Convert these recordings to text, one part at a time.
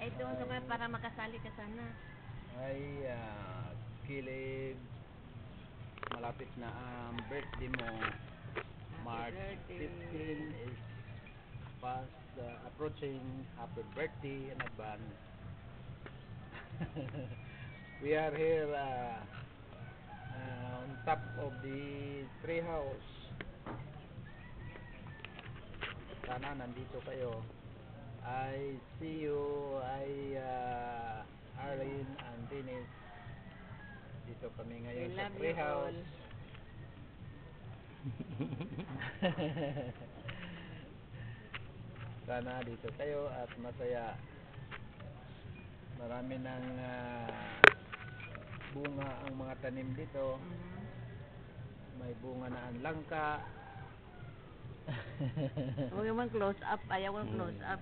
ito so kaya para makasali ka sana. Ay, Kilib, malapit na ang birthday mo. March 15 is fast approaching. Happy birthday in advance. We are here on top of the tree house. Sana nandito kayo. I see you. Arlene and Dennis. Dito kami ngayon sa tree house. Sana dito kayo at masaya. Marami ng bunga ang mga tanim dito. May bunga na ang langka. Huwag naman close up. Ayaw mo close up.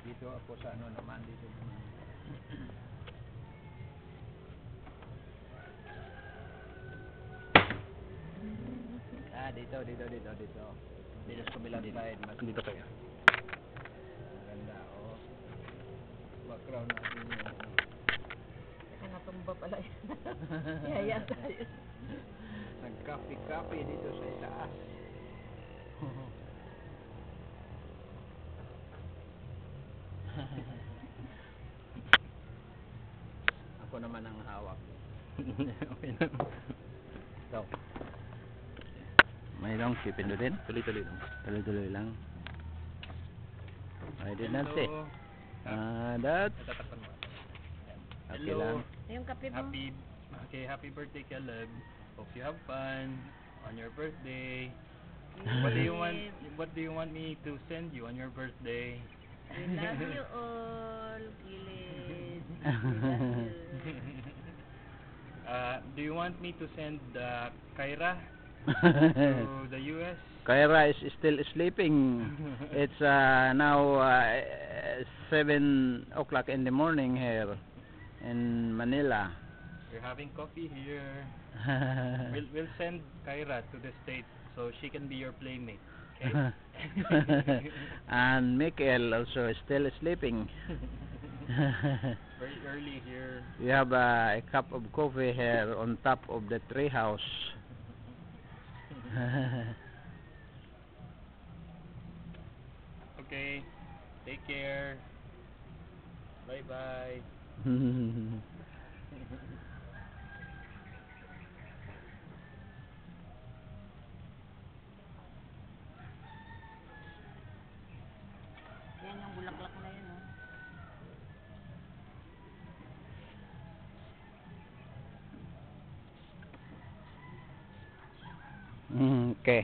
Dito ako sa ano naman dito naman. Dito sa kabilang side. Dito kayo. Maganda, oh. Background natin yung Saka natumba pala yun. Yaya tayo. nag-coffee dito sa itaas. Ako naman ang hawak. Okay na. So, May lang pindutin. Tuloy-tuloy lang. Tuloy-tuloy lang. Ready na si. That's natatakpan mo. okay lang. Yung kape mo. Happy birthday, Caleb. Hope you have fun on your birthday. What do you want me to send you on your birthday? We love you all, Kilid. We love you. Do you want me to send Kyra to the US? Kyra is still sleeping. It's now 7 o'clock in the morning here in Manila. We're having coffee here. We'll send Kyra to the States so she can be your playmate. Okay? And Michael also is still sleeping. Very early here. We have a cup of coffee here on top of the tree house. Okay. Take care. Bye bye. Yan yung bulaklak na yun, oh. Okay.